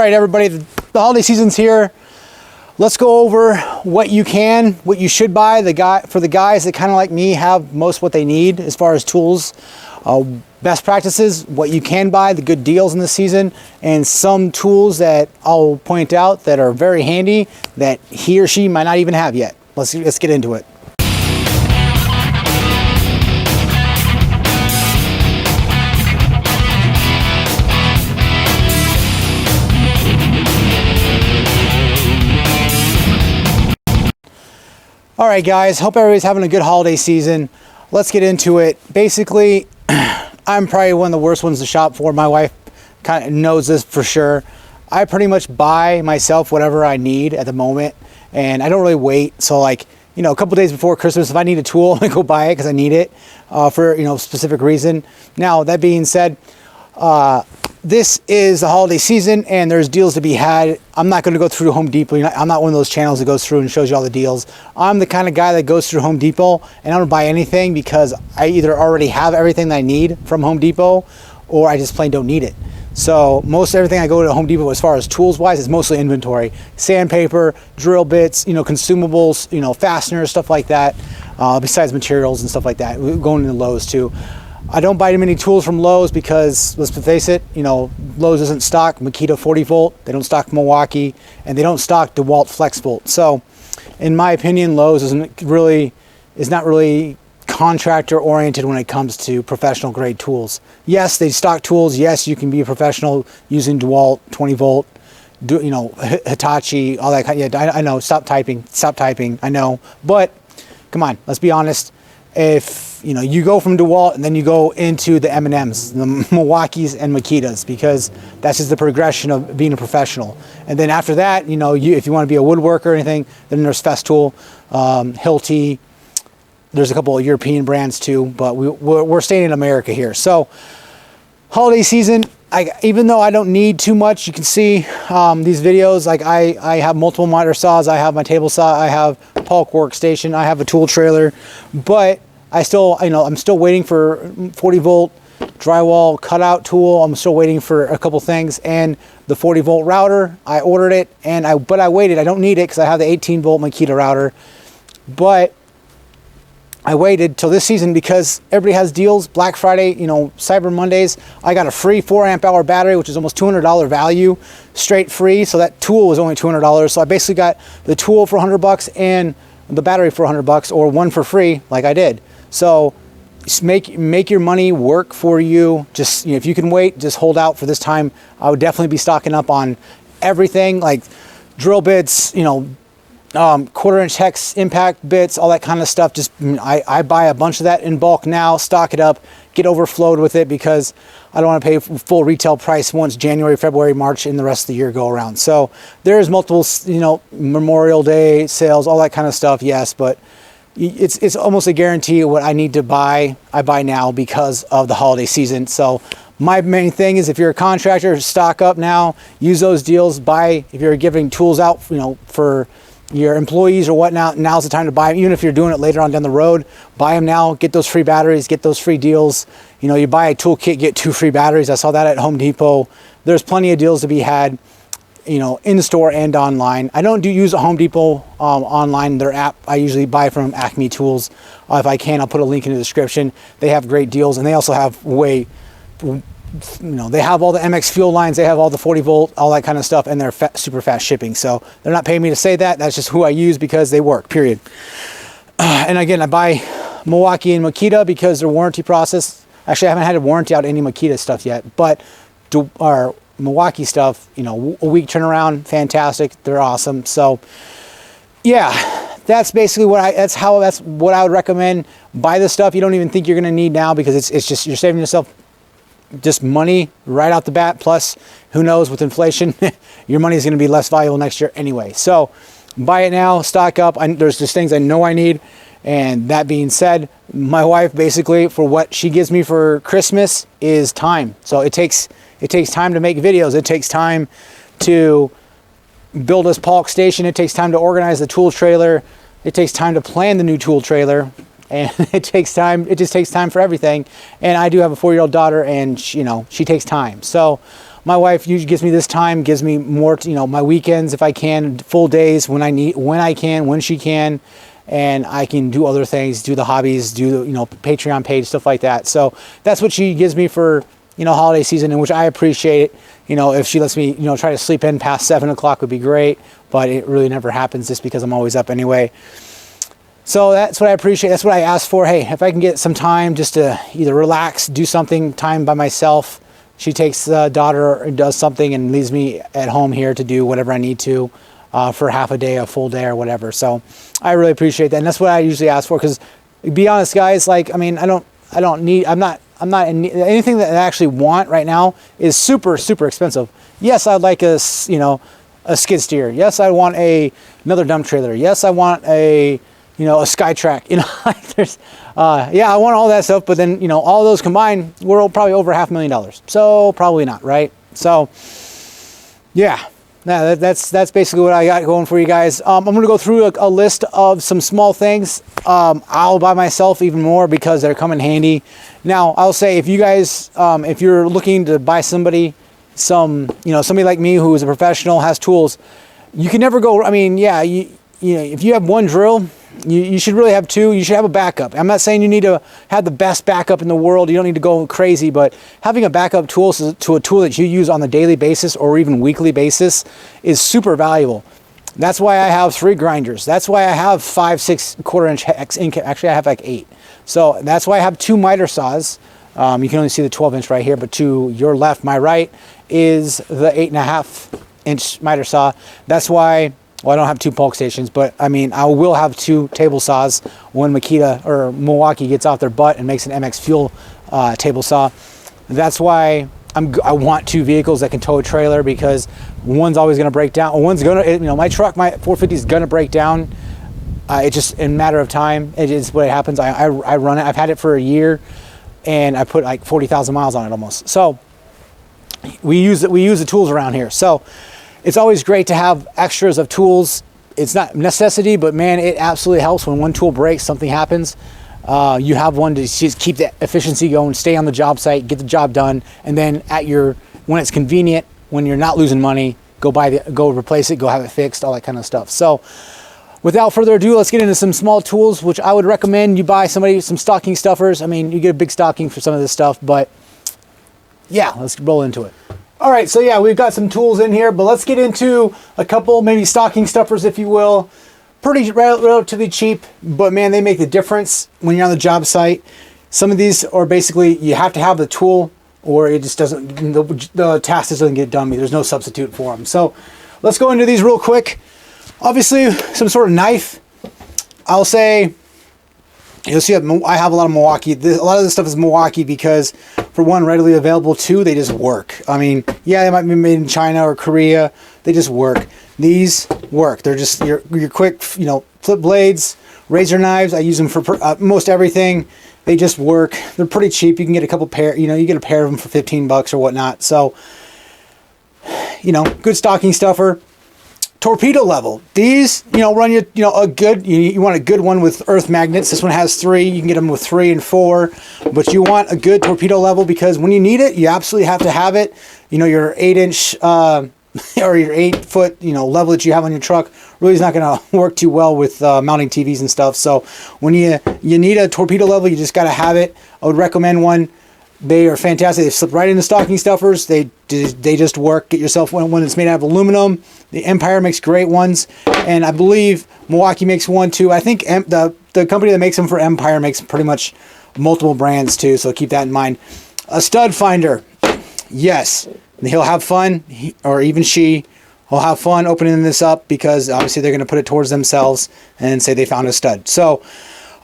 right, everybody, the holiday season's here. Let's go over what you should buy. For the guys that kind of like me have most what they need as far as tools, best practices, what you can buy, the good deals in the season, and some tools that I'll point out that are very handy that he or she might not even have yet. Let's get into it. All right, guys, hope everybody's having a good holiday season. Let's get into it. Basically, I'm probably one of the worst ones to shop for. My wife kind of knows this for sure. I pretty much buy myself whatever I need at the moment, and I don't really wait. So like, you know, a couple days before Christmas, if I need a tool, I go buy it because I need it for, you know, specific reason. Now, that being said, this is the holiday season and there's deals to be had. I'm not going to go through Home Depot. I'm not one of those channels that goes through and shows you all the deals. I'm the kind of guy that goes through Home Depot and I don't buy anything because I either already have everything that I need from Home Depot or I just plain don't need it. So most everything I go to Home Depot as far as tools wise is mostly inventory. Sandpaper, drill bits, you know, consumables, you know, fasteners, stuff like that, besides materials and stuff like that. We're going into Lowe's too. I don't buy many tools from Lowe's because, let's face it, you know, Lowe's doesn't stock Makita 40 volt, they don't stock Milwaukee, and they don't stock DeWalt Flex Volt. So, in my opinion, Lowe's is not really contractor oriented when it comes to professional grade tools. Yes, they stock tools. Yes, you can be a professional using DeWalt 20 volt, you know, Hitachi, all that kind. Yeah, I know. Stop typing. I know, but come on, let's be honest. If you know, you go from DeWalt and then you go into the M&Ms, the Milwaukees and Makitas, because that's just the progression of being a professional. And then after that, you know, if you want to be a woodworker or anything, then there's Festool, Hilti. There's a couple of European brands too, but we're staying in America here. So holiday season, even though I don't need too much, you can see these videos, like I have multiple miter saws, I have my table saw, I have Polk workstation, I have a tool trailer, but I'm still waiting for 40 volt drywall cutout tool. I'm still waiting for a couple things, and the 40 volt router, I ordered it, but I waited. I don't need it because I have the 18 volt Makita router, but I waited till this season because everybody has deals. Black Friday, you know, Cyber Mondays. I got a free 4 amp hour battery, which is almost $200 value, straight free. So that tool was only $200. So I basically got the tool for $100 and the battery for $100, or one for free, like I did. So just make your money work for you. Just, you know, if you can wait, just hold out for this time. I would definitely be stocking up on everything, like drill bits, you know, 1/4 inch hex impact bits, all that kind of stuff. Just I buy a bunch of that in bulk now, stock it up, get overflowed with it because I don't want to pay full retail price once January, February, March, and the rest of the year go around. So there's multiple, you know, Memorial Day sales, all that kind of stuff. Yes, but it's almost a guarantee what I need to buy, I buy now because of the holiday season. So my main thing is, if you're a contractor, stock up now, use those deals, buy. If you're giving tools out, you know, for your employees or whatnot, now's the time to buy them. Even if you're doing it later on down the road, buy them now, get those free batteries, get those free deals. You know, you buy a toolkit, get 2 free batteries. I saw that at Home Depot. There's plenty of deals to be had, you know, in store and online. I don't use a Home Depot online, their app. I usually buy from Acme Tools. If I can, I'll put a link in the description. They have great deals, and they also have you know, they have all the MX fuel lines, they have all the 40 volt, all that kind of stuff, and they're super fast shipping. So they're not paying me to say that. That's just who I use because they work, period. And again, I buy Milwaukee and Makita because their warranty process, actually I haven't had a warranty out any Makita stuff yet, but our Milwaukee stuff, you know, a week turnaround, fantastic. They're awesome. So yeah, that's basically that's what I would recommend. Buy the stuff you don't even think you're going to need now, because it's just, you're saving yourself just money right out the bat. Plus, who knows, with inflation, your money is going to be less valuable next year anyway. So buy it now, stock up. There's just things I know I need. And that being said, my wife, basically, for what she gives me for Christmas is time. So it takes time to make videos. It takes time to build this Polk station. It takes time to organize the tool trailer. It takes time to plan the new tool trailer. And it takes time. It just takes time for everything. And I do have a 4-year-old daughter, and she takes time. So my wife usually gives me this time, gives me more, you know, my weekends if I can, full days when when she can, and I can do other things, do the hobbies, do the, you know, Patreon page, stuff like that. So that's what she gives me for, you know, holiday season, in which I appreciate it. You know, if she lets me, you know, try to sleep in past 7 o'clock would be great, but it really never happens just because I'm always up anyway. So that's what I appreciate. That's what I ask for. Hey, if I can get some time just to either relax, do something, time by myself. She takes the daughter and does something and leaves me at home here to do whatever I need to for half a day, a full day, or whatever. So I really appreciate that, and that's what I usually ask for. Because, to be honest, guys, like, I mean, I'm not in anything that I actually want right now is super expensive. Yes, I'd like a skid steer. Yes, I want another dump trailer. Yes, I want a SkyTrack. You know, like there's yeah, I want all that stuff, but then, you know, all those combined, we're probably over $500,000. So probably not, right? So yeah. That's basically what I got going for you guys. I'm going to go through a list of some small things. I'll buy myself even more because they're come in handy. Now, I'll say, if you guys, if you're looking to buy somebody like me who is a professional, has tools, you can never go, I mean, yeah, you know, if you have one drill, you should really have two. You should have a backup. I'm not saying you need to have the best backup in the world. You don't need to go crazy, but having a backup tool to a tool that you use on a daily basis or even weekly basis is super valuable. That's why I have 3 grinders. That's why I have 5, 6 1/4 inch actually I have like 8. So that's why I have 2 miter saws. You can only see the 12-inch right here, but to your left, my right, is the 8.5-inch miter saw. That's why, well, I don't have 2 poke stations, but I mean, I will have 2 table saws when Makita or Milwaukee gets off their butt and makes an MX Fuel table saw. That's why I want 2 vehicles that can tow a trailer, because one's always going to break down. One's going to, you know, my truck, my 450 is going to break down. It's just in a matter of time. It is what happens. I run it. I've had it for a year, and I put like 40,000 miles on it almost. So we use the tools around here. So it's always great to have extras of tools. It's not necessity, but man, it absolutely helps when one tool breaks, something happens. You have one to just keep the efficiency going, stay on the job site, get the job done, and then when it's convenient, when you're not losing money, go replace it, go have it fixed, all that kind of stuff. So without further ado, let's get into some small tools, which I would recommend you buy some stocking stuffers. I mean, you get a big stocking for some of this stuff, but yeah, let's roll into it. All right, so yeah, we've got some tools in here, but let's get into a couple, maybe stocking stuffers, if you will. Pretty relatively cheap, but man, they make the difference when you're on the job site. Some of these are basically, you have to have the tool, or it just doesn't, the task just doesn't get done. There's no substitute for them. So let's go into these real quick. Obviously, some sort of knife. I'll say, you'll see I have a lot of Milwaukee. A lot of this stuff is Milwaukee because, for one, readily available. 2, they just work. I mean, yeah, they might be made in China or Korea. They just work. These work. They're just your quick, you know, flip blades, razor knives. I use them for most everything. They just work. They're pretty cheap. You can get a couple pair. You know, you get a pair of them for $15 or whatnot. So, you know, good stocking stuffer. Torpedo level. These, you know, run a good, you want a good one with earth magnets. This one has 3. You can get them with 3 and 4, but you want a good torpedo level because when you need it, you absolutely have to have it. You know, your 8-inch or your 8-foot, you know, level that you have on your truck really is not going to work too well with mounting TVs and stuff. So when you need a torpedo level, you just got to have it. I would recommend one. They are fantastic. They slip right into stocking stuffers. They just work. Get yourself one that's made out of aluminum. The Empire makes great ones, and I believe Milwaukee makes one too. I think the company that makes them for Empire makes pretty much multiple brands too, so keep that in mind. A stud finder. Yes, he'll have fun, or even she will have fun opening this up because obviously they're going to put it towards themselves and say they found a stud. So,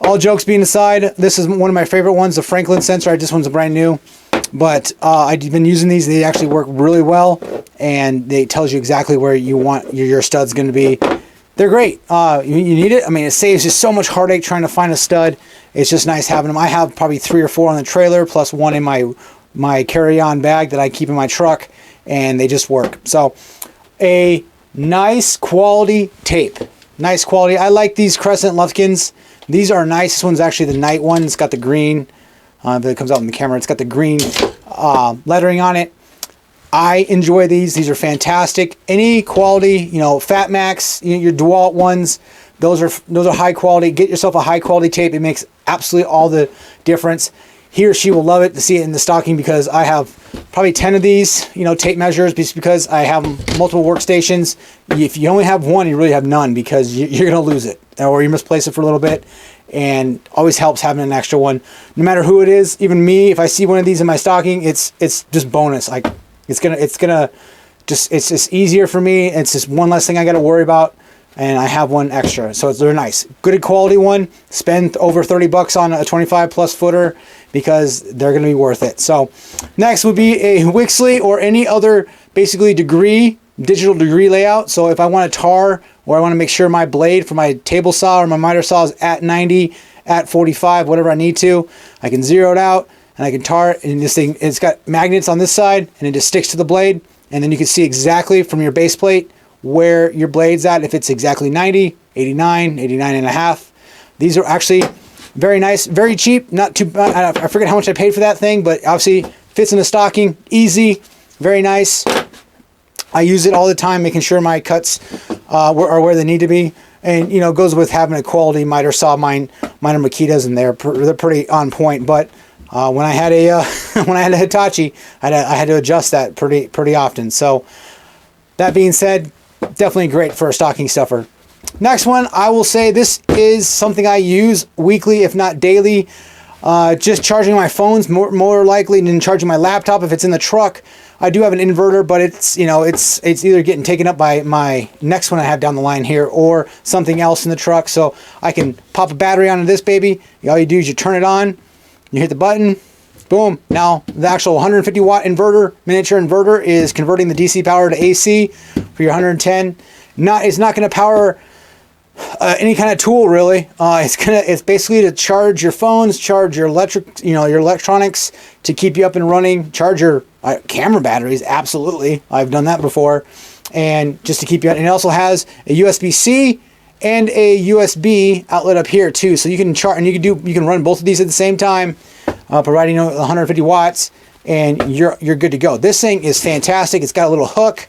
all jokes being aside, this is one of my favorite ones, the Franklin sensor. This one's brand new, but I've been using these. They actually work really well, and they tells you exactly where you want your stud's going to be. They're great. You need it. I mean, it saves you so much heartache trying to find a stud. It's just nice having them. I have probably 3 or 4 on the trailer, plus one in my carry-on bag that I keep in my truck, and they just work. So, a nice quality tape. Nice quality. I like these Crescent Lufkins. These are nice. This one's actually the night one. It's got the green. That comes out in the camera. It's got the green lettering on it. I enjoy these. These are fantastic. Any quality, you know, Fat Max, you know, your DeWalt ones, those are high quality. Get yourself a high quality tape. It makes absolutely all the difference. He or she will love it to see it in the stocking, because I have probably 10 of these, you know, tape measures, just because I have multiple workstations. If you only have one, you really have none, because you're going to lose it, or you misplace it for a little bit. And always helps having an extra one, no matter who it is. Even me, if I see one of these in my stocking, it's just bonus. Like it's just easier for me. It's just one less thing I got to worry about, and I have one extra, so they're nice. Good quality one. Spend over 30 bucks on a 25 plus footer, because they're going to be worth it. So next would be a Wixley or any other basically digital degree layout. So if I want to tar, or I want to make sure my blade for my table saw or my miter saw is at 90, at 45, whatever I need to, I can zero it out and I can tar it. And this thing, it's got magnets on this side, and it just sticks to the blade. And then you can see exactly from your base plate where your blade's at, if it's exactly 90, 89, 89 and a half. These are actually very nice, very cheap, not too, I forget how much I paid for that thing, but obviously fits in a stocking, easy, very nice. I use it all the time, making sure my cuts are where they need to be. And, you know, it goes with having a quality miter saw. Mine are Makitas, and they're pretty on point. But when I had a when I had a Hitachi, I had to adjust that pretty often. So that being said, definitely great for a stocking stuffer. Next one, I will say this is something I use weekly, if not daily. Just charging my phones more likely than charging my laptop if it's in the truck. I do have an inverter, but it's, you know, it's either getting taken up by my next one I have down the line here, or something else in the truck. So I can pop a battery onto this baby. All you do is you turn it on, you hit the button, boom. Now the actual 150 watt inverter, miniature inverter, is converting the DC power to AC for your 110. It's not going to power any kind of tool, really. It's basically to charge your phones, charge your your electronics, to keep you up and running, charge your camera batteries. Absolutely, I've done that before, and just to keep you. And it also has a USB-C and a USB outlet up here too, so you can charge, and you can run both of these at the same time, providing 150 watts, and you're good to go. This thing is fantastic. It's got a little hook.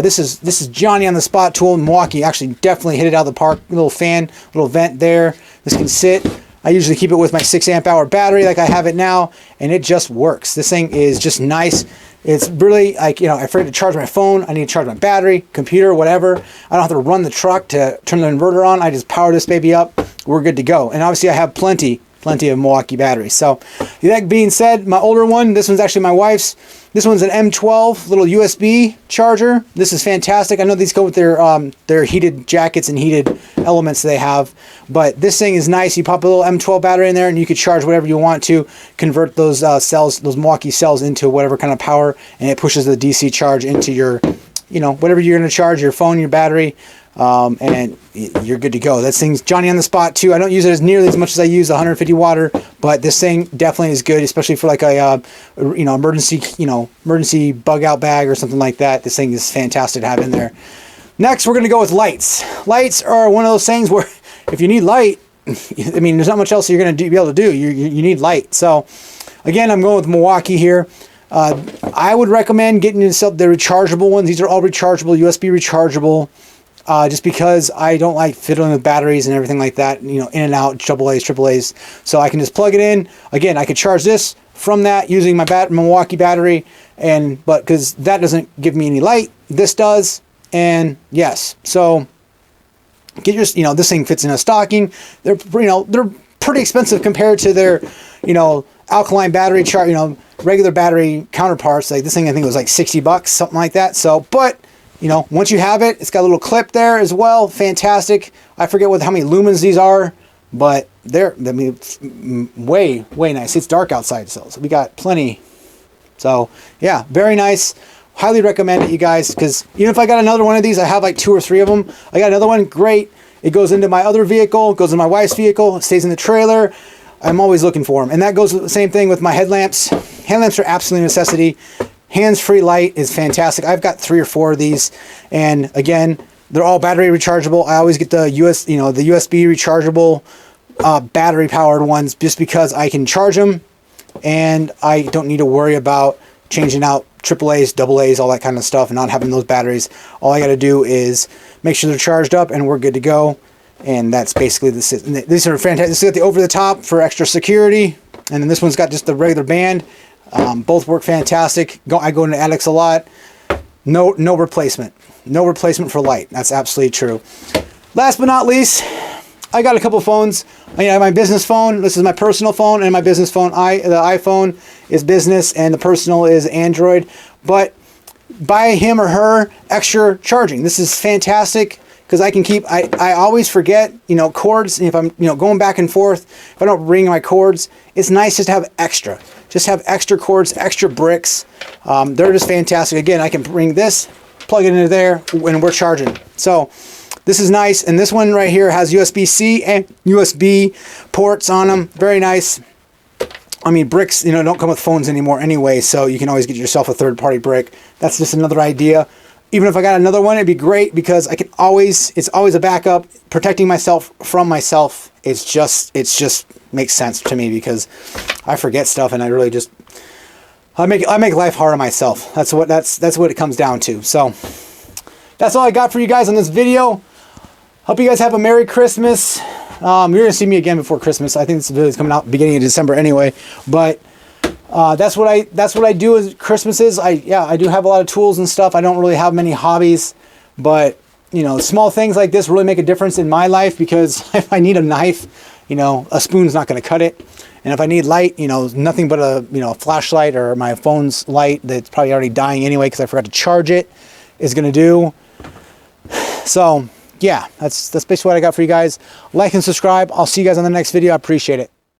This is Johnny on the spot tool in Milwaukee. Actually, definitely hit it out of the park. Little fan, little vent there. This can sit. I usually keep it with my 6 amp hour battery like I have it now, and it just works. This thing is just nice. It's really like, you know, I forget to charge my phone. I need to charge my battery, computer, whatever. I don't have to run the truck to turn the inverter on. I just power this baby up. We're good to go. And obviously I have plenty of Milwaukee batteries. So that being said, my older one, this one's actually my wife's. This one's an M12 little USB charger. This is fantastic. I know these go with their heated jackets and heated elements they have, but this thing is nice. You pop a little M12 battery in there, and you could charge whatever you want to, convert those cells, those Milwaukee cells, into whatever kind of power, and it pushes the DC charge into your, you know, whatever you're going to charge, your phone, your battery, and you're good to go. That thing's Johnny on the spot too. I don't use it as nearly as much as I use the 150 watter, but this thing definitely is good, especially for like a emergency bug out bag or something like that. This thing is fantastic to have in there. Next, we're going to go with lights. Lights are one of those things where if you need light, I mean, there's not much else you're going to be able to do. You need light. So again, I'm going with Milwaukee here. I would recommend getting yourself the rechargeable ones. These are all rechargeable, USB rechargeable. Just because I don't like fiddling with batteries and everything like that, you know, in and out, AA's, AA's. So I can just plug it in. Again, I could charge this from that using my Milwaukee battery, but because that doesn't give me any light, this does. And yes, so get your, you know, this thing fits in a stocking. They're pretty expensive compared to their, alkaline battery regular battery counterparts. Like this thing, I think it was like 60 bucks, something like that. So, but once you have it, it's got a little clip there as well. Fantastic. I forget how many lumens these are, but it's way nice. It's dark outside, so we got plenty. So yeah, very nice. Highly recommend it, you guys, because even if I got another one of these, I have like 2 or 3 of them. I got another one, great. It goes into my other vehicle, goes in my wife's vehicle, it stays in the trailer. I'm always looking for them. And that goes the same thing with my headlamps. Headlamps are absolutely a necessity. Hands-free light is fantastic. I've got 3 or 4 of these, and again, they're all battery rechargeable. I always get the the USB rechargeable battery-powered ones, just because I can charge them, and I don't need to worry about changing out triple A's, double A's, all that kind of stuff, and not having those batteries. All I got to do is make sure they're charged up and we're good to go. And that's basically the system. These are fantastic. This has got the over the top for extra security, and then this one's got just the regular band. Both work fantastic. I go into attics a lot. No replacement. No replacement for light. That's absolutely true. Last but not least, I got a couple phones. I have my business phone. This is my personal phone, and my business phone. The iPhone is business, and the personal is Android. But buy him or her extra charging. This is fantastic. Because I can keep, I always forget, cords. If I'm, going back and forth, if I don't bring my cords, it's nice just to have extra. Just have extra cords, extra bricks. They're just fantastic. Again, I can bring this, plug it into there, and we're charging. So this is nice. And this one right here has USB-C and USB ports on them. Very nice. I mean, bricks, don't come with phones anymore anyway, so you can always get yourself a third-party brick. That's just another idea. Even if I got another one, it'd be great because it's always a backup. Protecting myself from myself, it's just makes sense to me because I forget stuff and I really just, I make life hard on myself. That's what it comes down to. So that's all I got for you guys on this video. Hope you guys have a Merry Christmas. You're gonna see me again before Christmas. I think this video is coming out beginning of December anyway, but that's what I do as Christmases. I do have a lot of tools and stuff. I don't really have many hobbies, but small things like this really make a difference in my life because if I need a knife, a spoon's not going to cut it. And if I need light, nothing but a flashlight or my phone's light that's probably already dying anyway because I forgot to charge it is going to do. So yeah, that's basically what I got for you guys. Like and subscribe. I'll see you guys on the next video. I appreciate it.